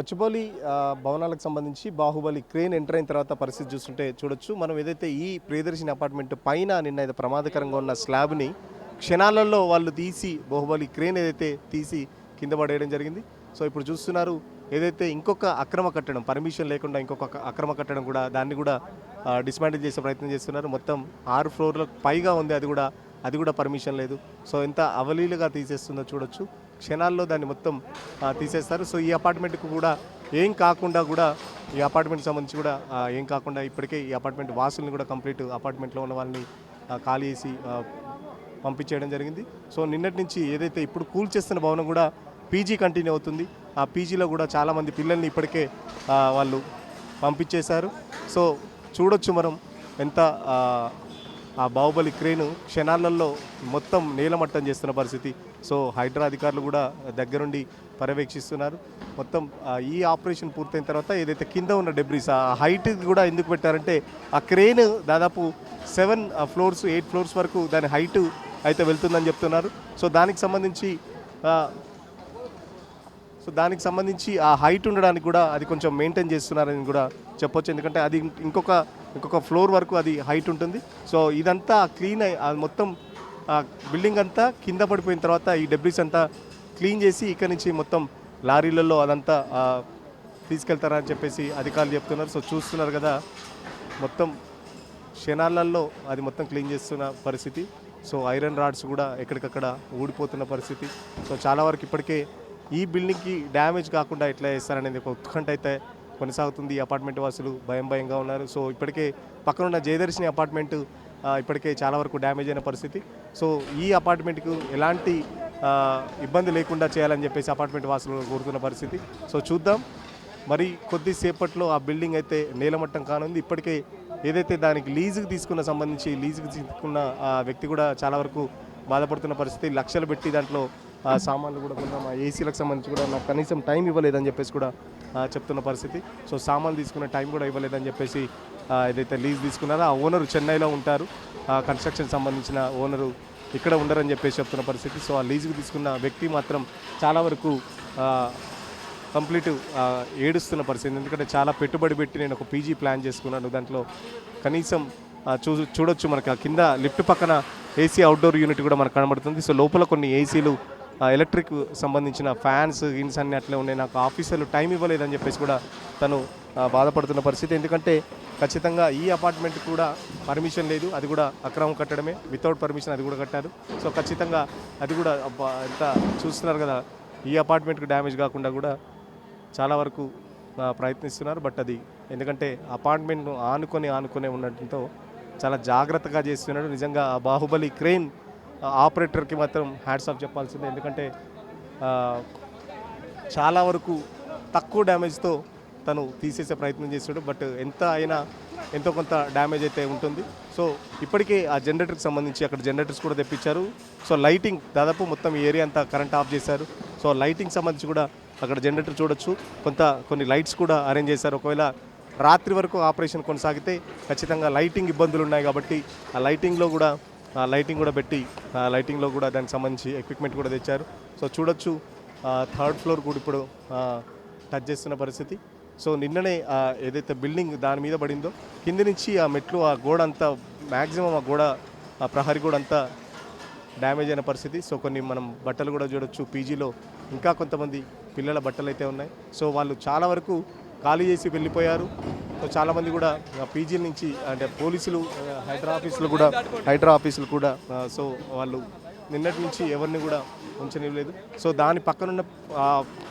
గచ్చిబౌలి భవనాలకు సంబంధించి Baahubali crane enter అయిన తర్వాత పరిస్థితి చూస్తుంటే చూడొచ్చు. మనం ఏదైతే ఈ ప్రియదర్శిని అపార్ట్మెంట్ పైన నిన్న ఏదో ప్రమాదకరంగా ఉన్న స్లాబ్ని క్షణాలలో వాళ్ళు తీసి బాహుబలి క్రేన్ ఏదైతే తీసి కింద పడేయడం జరిగింది. సో ఇప్పుడు చూస్తున్నారు ఏదైతే ఇంకొక అక్రమ కట్టడం పర్మిషన్ లేకుండా ఇంకొక అక్రమ కట్టడం కూడా దాన్ని కూడా డిస్మాంటిల్ చేసే ప్రయత్నం చేస్తున్నారు. మొత్తం 6 ఫ్లోర్లకు పైగా ఉంది, అది కూడా పర్మిషన్ లేదు. సో ఎంత అవలీలుగా తీసేస్తుందో చూడొచ్చు. క్షణాల్లో దాన్ని మొత్తం తీసేస్తారు. సో ఈ అపార్ట్మెంట్కు కూడా ఏం కాకుండా కూడా ఈ అపార్ట్మెంట్కి సంబంధించి కూడా ఏం కాకుండా ఇప్పటికే ఈ అపార్ట్మెంట్ వాసుల్ని కూడా కంప్లీట్ అపార్ట్మెంట్లో ఉన్న వాళ్ళని ఖాళీ చేసి పంపించేయడం జరిగింది. సో నిన్నటి నుంచి ఏదైతే ఇప్పుడు కూల్ చేస్తున్న భవనం కూడా పీజీ కంటిన్యూ అవుతుంది. ఆ పీజీలో కూడా చాలామంది పిల్లల్ని ఇప్పటికే వాళ్ళు పంపించేశారు. సో చూడొచ్చు మనం ఎంత ఆ బాహుబలి క్రేను క్షణాలలో మొత్తం నేలమట్టం చేస్తున్న పరిస్థితి. సో హైడ్రా అధికారులు కూడా దగ్గరుండి పర్యవేక్షిస్తున్నారు. మొత్తం ఈ ఆపరేషన్ పూర్తయిన తర్వాత ఏదైతే కింద ఉన్న డెబ్రీస్ ఆ హైట్ కూడా ఎందుకు పెట్టారంటే ఆ క్రేన్ దాదాపు 7 ఫ్లోర్స్ 8 ఫ్లోర్స్ వరకు దాని హైట్ అయితే వెళ్తుందని చెప్తున్నారు. సో దానికి సంబంధించి ఆ హైట్ ఉండడానికి కూడా అది కొంచెం మెయింటైన్ చేస్తున్నారని కూడా చెప్పొచ్చు. ఎందుకంటే అది ఇంకొక ఫ్లోర్ వరకు అది హైట్ ఉంటుంది. సో ఇదంతా క్లీన్ అది మొత్తం బిల్డింగ్ అంతా కింద పడిపోయిన తర్వాత ఈ డెబ్రీస్ అంతా క్లీన్ చేసి ఇక్కడ నుంచి మొత్తం లారీలలో అదంతా తీసుకెళ్తారని చెప్పేసి అధికారులు చెప్తున్నారు. సో చూస్తున్నారు కదా, మొత్తం క్షణాలలో అది మొత్తం క్లీన్ చేస్తున్న పరిస్థితి. సో ఐరన్ రాడ్స్ కూడా ఎక్కడికక్కడ ఊడిపోతున్న పరిస్థితి. సో చాలా వరకు ఇప్పటికే ఈ బిల్డింగ్కి డ్యామేజ్ కాకుండా ఎట్లా చేస్తారనేది ఒక ఉత్కంఠ అయితే కొనసాగుతుంది. ఈ అపార్ట్మెంట్ వాసులు భయంగా ఉన్నారు. సో ఇప్పటికే పక్కనున్న జయదర్శిని అపార్ట్మెంట్ ఇప్పటికే చాలా వరకు డ్యామేజ్ అయిన పరిస్థితి. సో ఈ అపార్ట్మెంట్కు ఎలాంటి ఇబ్బంది లేకుండా చేయాలని చెప్పేసి అపార్ట్మెంట్ వాసులు కోరుతున్న పరిస్థితి. సో చూద్దాం, మరి కొద్దిసేపట్లో ఆ బిల్డింగ్ అయితే నేలమట్టం కానుంది. ఇప్పటికే ఏదైతే దానికి లీజుకి తీసుకున్న ఆ వ్యక్తి కూడా చాలా వరకు బాధపడుతున్న పరిస్థితి. లక్షలు పెట్టి దాంట్లో సామాన్లు కూడా కొన్నాం, ఆ ఏసీలకు సంబంధించి కూడా నాకు కనీసం టైం ఇవ్వలేదని చెప్పేసి కూడా చెప్తున్న పరిస్థితి. సో సామాన్లు తీసుకున్న టైం కూడా ఇవ్వలేదని చెప్పేసి ఏదైతే లీజ్ తీసుకున్నారో ఆ ఓనరు చెన్నైలో ఉంటారు, కన్స్ట్రక్షన్ సంబంధించిన ఓనరు ఇక్కడ ఉండరని చెప్పేసి చెప్తున్న పరిస్థితి. సో ఆ లీజుకు తీసుకున్న వ్యక్తి మాత్రం చాలా వరకు కంప్లీట్ ఏడుస్తున్న పరిస్థితి. ఎందుకంటే చాలా పెట్టుబడి పెట్టి నేను ఒక పీజీ ప్లాన్ చేసుకున్నాను, దాంట్లో కనీసం చూడొచ్చు మనకి కింద లిఫ్ట్ పక్కన ఏసీ అవుట్డోర్ యూనిట్ కూడా మనకు కనబడుతుంది. సో లోపల కొన్ని ఏసీలు ఎలక్ట్రిక్ సంబంధించిన ఫ్యాన్స్ అన్నీ అట్లే ఉన్నాయి. నాకు ఆఫీసర్లు టైం ఇవ్వలేదని చెప్పేసి కూడా తను బాధపడుతున్న పరిస్థితి. ఎందుకంటే ఖచ్చితంగా ఈ అపార్ట్మెంట్ కూడా పర్మిషన్ లేదు, అది కూడా అక్రమం కట్టడమే, వితౌట్ పర్మిషన్ అది కూడా కట్టారు. సో ఖచ్చితంగా అది కూడా ఎంత చూస్తున్నారు కదా, ఈ అపార్ట్మెంట్కి డ్యామేజ్ కాకుండా కూడా చాలా వరకు ప్రయత్నిస్తున్నారు. బట్ అది ఎందుకంటే అపార్ట్మెంట్ను ఆనుకొని ఉండటంతో చాలా జాగ్రత్తగా చేస్తున్నాడు. నిజంగా ఆ బాహుబలి క్రేన్ ఆపరేటర్కి మాత్రం హ్యాట్స్ ఆఫ్ చెప్పాల్సిందే. ఎందుకంటే చాలా వరకు తక్కువ డ్యామేజ్తో తను తీసేసే ప్రయత్నం చేస్తాడు. బట్ ఎంతో కొంత డ్యామేజ్ అయితే ఉంటుంది. సో ఇప్పటికే ఆ జనరేటర్కి సంబంధించి అక్కడ జనరేటర్స్ కూడా తెప్పించారు. సో లైటింగ్ దాదాపు మొత్తం ఈ ఏరియా అంతా కరెంట్ ఆఫ్ చేశారు. సో లైటింగ్ సంబంధించి కూడా అక్కడ జనరేటర్ చూడొచ్చు, కొన్ని లైట్స్ కూడా అరేంజ్ చేశారు. ఒకవేళ రాత్రి వరకు ఆపరేషన్ కొనసాగితే ఖచ్చితంగా లైటింగ్ ఇబ్బందులు ఉన్నాయి కాబట్టి ఆ లైటింగ్ కూడా పెట్టి లైటింగ్లో కూడా దానికి సంబంధించి ఎక్విప్మెంట్ కూడా తెచ్చారు. సో చూడొచ్చు 3rd ఫ్లోర్ కూడా ఇప్పుడు టచ్ చేస్తున్న పరిస్థితి. సో నిన్ననే ఏదైతే బిల్డింగ్ దాని మీద పడిందో కింది నుంచి ఆ మెట్లు ఆ గోడ అంతా మ్యాక్సిమం ఆ ప్రహరీ గోడ అంతా డ్యామేజ్ అయిన పరిస్థితి. సో కొన్ని మనం బట్టలు కూడా చూడొచ్చు, పీజీలో ఇంకా కొంతమంది పిల్లల బట్టలు అయితే ఉన్నాయి. సో వాళ్ళు చాలా వరకు ఖాళీ చేసి వెళ్ళిపోయారు. సో చాలామంది కూడా పీజీల నుంచి అంటే పోలీసులు హైడ్రా ఆఫీసులు కూడా సో వాళ్ళు నిన్నటి నుంచి ఎవరిని కూడా ఉంచనివ్వలేదు. సో దాని పక్కనున్న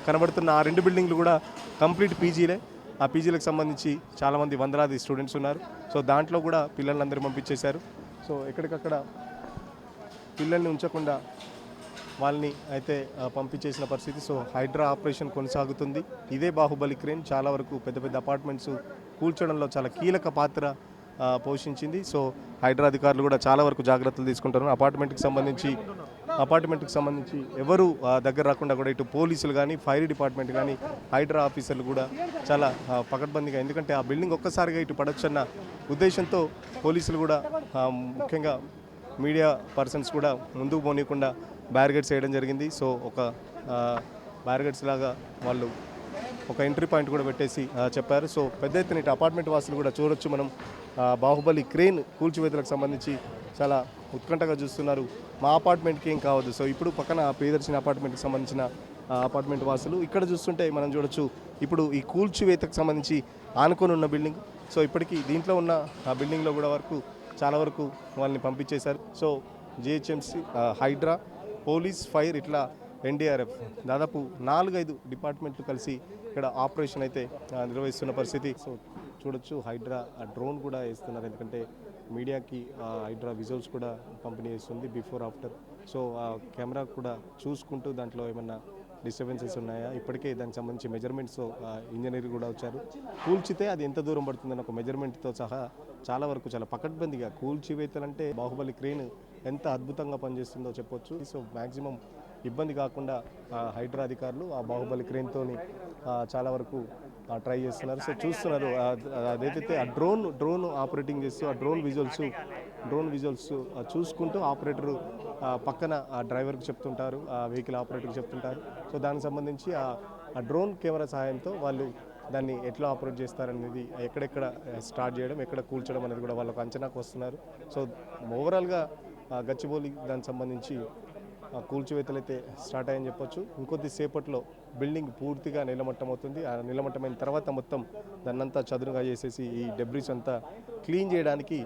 కనబడుతున్న ఆ 2 బిల్డింగ్లు కూడా కంప్లీట్ పీజీలే. ఆ పీజీలకు సంబంధించి చాలామంది వందలాది స్టూడెంట్స్ ఉన్నారు. సో దాంట్లో కూడా పిల్లలందరూ పంపించేశారు. సో ఎక్కడికక్కడ పిల్లల్ని ఉంచకుండా వాళ్ళని అయితే పంపించేసిన పరిస్థితి. సో హైడ్రా ఆపరేషన్ కొనసాగుతుంది. ఇదే బాహుబలి క్రేన్ చాలా వరకు పెద్ద అపార్ట్మెంట్స్ కూల్చడంలో చాలా కీలక పాత్ర పోషించింది. సో హైడ్రా అధికారులు కూడా చాలా వరకు జాగ్రత్తలు తీసుకుంటారు. అపార్ట్మెంట్కి సంబంధించి ఎవరు దగ్గర రాకుండా కూడా ఇటు పోలీసులు కానీ, ఫైర్ డిపార్ట్మెంట్ కానీ, హైడ్రా ఆఫీసర్లు కూడా చాలా పకడ్బందీగా, ఎందుకంటే ఆ బిల్డింగ్ ఒక్కసారిగా ఇటు పడొచ్చన్న ఉద్దేశంతో పోలీసులు కూడా ముఖ్యంగా మీడియా పర్సన్స్ కూడా ముందుకు పోనీయకుండా బ్యారిగేడ్స్ వేయడం జరిగింది. సో ఒక బ్యారిగేడ్స్ లాగా వాళ్ళు ఒక ఎంట్రీ పాయింట్ కూడా పెట్టేసి చెప్పారు. సో పెద్ద ఎత్తున ఇటు అపార్ట్మెంట్ వాసులు కూడా చూడొచ్చు మనం. బాహుబలి క్రేన్ కూల్చివేతలకు సంబంధించి చాలా ఉత్కంఠగా చూస్తున్నారు. మా అపార్ట్మెంట్కి ఏం కావద్దు. సో ఇప్పుడు పక్కన ప్రియదర్శిని అపార్ట్మెంట్కి సంబంధించిన అపార్ట్మెంట్ వాసులు ఇక్కడ చూస్తుంటే మనం చూడొచ్చు. ఇప్పుడు ఈ కూల్చివేతకు సంబంధించి ఆనుకొని ఉన్న బిల్డింగ్, సో ఇప్పటికీ దీంట్లో ఉన్న ఆ బిల్డింగ్లో కూడా చాలా వరకు వాళ్ళని పంపించేశారు. So GHMC, Hydraa, police, fire, ఇట్లా ఎన్డీఆర్ఎఫ్ దాదాపు 4-5 డిపార్ట్మెంట్లు కలిసి ఇక్కడ ఆపరేషన్ అయితే నిర్వహిస్తున్న పరిస్థితి. సో చూడొచ్చు హైడ్రా డ్రోన్ కూడా వేస్తున్నారు, ఎందుకంటే మీడియాకి హైడ్రా విజువల్స్ కూడా పంపిణీ చేస్తుంది బిఫోర్ ఆఫ్టర్. సో ఆ కెమెరా కూడా చూసుకుంటూ దాంట్లో ఏమన్నా డిస్టర్బెన్సెస్ ఉన్నాయా, ఇప్పటికే దానికి సంబంధించి మెజర్మెంట్స్ ఇంజనీర్ కూడా వచ్చారు. కూల్చితే అది ఎంత దూరం పడుతుందని ఒక మెజర్మెంట్తో సహా చాలా వరకు చాలా పకడ్బందీగా కూల్చివేతలంటే బాహుబలి క్రేన్ ఎంత అద్భుతంగా పనిచేస్తుందో చెప్పొచ్చు. సో మ్యాక్సిమం ఇబ్బంది కాకుండా హైడ్రా అధికారులు ఆ బాహుబలి క్రేన్తో చాలా వరకు ట్రై చేస్తున్నారు. సో చూస్తున్నారు అదైతే ఆ డ్రోన్ ఆపరేటింగ్ చేస్తూ ఆ డ్రోన్ విజువల్స్ చూసుకుంటూ ఆపరేటరు పక్కన ఆ డ్రైవర్కి చెప్తుంటారు, ఆ వెహికల్ ఆపరేటర్కి చెప్తుంటారు. సో దానికి సంబంధించి ఆ డ్రోన్ కెమెరా సహాయంతో వాళ్ళు దాన్ని ఎట్లా ఆపరేట్ చేస్తారనేది, ఎక్కడెక్కడ స్టార్ట్ చేయడం, ఎక్కడ కూల్చడం అనేది కూడా వాళ్ళకు అంచనాకు వస్తున్నారు. సో ఓవరాల్గా గచ్చిబౌలి దానికి సంబంధించి కూల్చివేతలు అయితే స్టార్ట్ అయ్యని చెప్పొచ్చు. ఇంకొద్ది సేపట్లో బిల్డింగ్ పూర్తిగా నీలమట్టం అవుతుంది. ఆ నీలమట్టమైన తర్వాత మొత్తం దాన్నంతా చదునుగా చేసేసి ఈ డెబ్రిస్ అంతా క్లీన్ చేయడానికి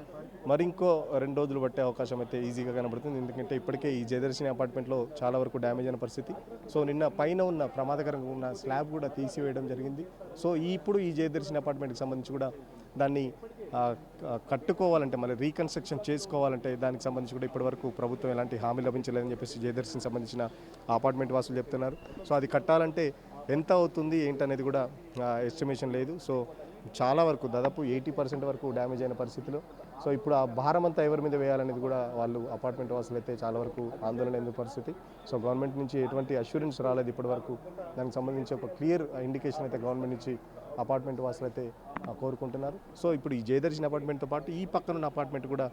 మరింకో 2 రోజులు పట్టే అవకాశం అయితే ఈజీగా కనబడుతుంది. ఎందుకంటే ఇప్పటికే ఈ జయదర్శిని అపార్ట్మెంట్లో చాలా వరకు డ్యామేజ్ అయిన పరిస్థితి. సో నిన్న పైన ఉన్న ప్రమాదకరంగా ఉన్న స్లాబ్ కూడా తీసివేయడం జరిగింది. సో ఇప్పుడు ఈ జయదర్శిని అపార్ట్మెంట్కి సంబంధించి కూడా దాన్ని కట్టుకోవాలంటే, మళ్ళీ రీకన్స్ట్రక్షన్ చేసుకోవాలంటే దానికి సంబంధించి కూడా ఇప్పటివరకు ప్రభుత్వం ఎలాంటి హామీ లభించలేదని చెప్పేసి జయదర్శిని సంబంధించిన అపార్ట్మెంట్ వాసులు చెప్తున్నారు. సో అది కట్టాలంటే ఎంత అవుతుంది ఏంటనేది కూడా ఎస్టిమేషన్ లేదు. సో చాలా వరకు దాదాపు 80% వరకు డ్యామేజ్ అయిన పరిస్థితిలో. సో ఇప్పుడు ఆ భారం అంతా ఎవరి మీద వేయాలనేది కూడా వాళ్ళు అపార్ట్మెంట్ వాసులు అయితే చాలా వరకు ఆందోళన ఎందుకు పరిస్థితి. సో గవర్నమెంట్ నుంచి ఎటువంటి అష్యూరెన్స్ రాలేదు ఇప్పటి వరకు. దానికి సంబంధించి ఒక క్లియర్ ఇండికేషన్ అయితే గవర్నమెంట్ నుంచి అపార్ట్మెంట్ వాసులు అయితే కోరుకుంటున్నారు. సో ఇప్పుడు ఈ జయదర్శిని అపార్ట్మెంట్తో పాటు ఈ పక్కనున్న అపార్ట్మెంట్ కూడా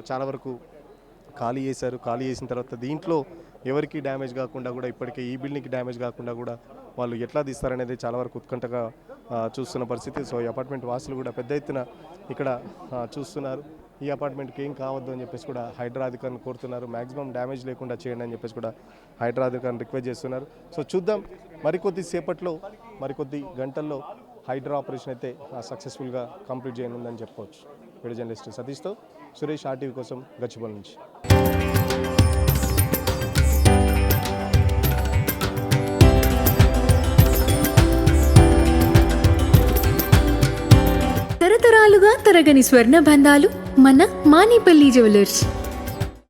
చాలా వరకు ఖాళీ చేశారు. ఖాళీ చేసిన తర్వాత దీంట్లో ఎవరికి డ్యామేజ్ కాకుండా కూడా, ఇప్పటికే ఈ బిల్డింగ్కి డ్యామేజ్ కాకుండా కూడా వాళ్ళు ఎట్లా తీస్తారనేది చాలా వరకు ఉత్కంఠగా చూస్తున్న పరిస్థితి. సో ఈ అపార్ట్మెంట్ వాసులు కూడా పెద్ద ఎత్తున ఇక్కడ చూస్తున్నారు. ఈ అపార్ట్మెంట్కి ఏం కావద్దు అని చెప్పేసి కూడా హైడ్రా అధికారులను కోరుతున్నారు. మ్యాక్సిమం డ్యామేజ్ లేకుండా చేయండి అని చెప్పేసి కూడా హైడ్రా అధికారులను రిక్వెస్ట్ చేస్తున్నారు. సో చూద్దాం, మరికొద్ది సేపట్లో, మరికొద్ది గంటల్లో హైడ్రా ఆపరేషన్ అయితే సక్సెస్ఫుల్గా కంప్లీట్ చేయనుందని చెప్పవచ్చు. వీడియో జర్నలిస్ట్ సతీష్తో సురేష్, RTV కోసం, గచ్చిబౌలి నుంచి. తరతరాలుగా తరగని స్వర్ణ బంధాలు మన మానిపల్లి జ్యువెలర్స్.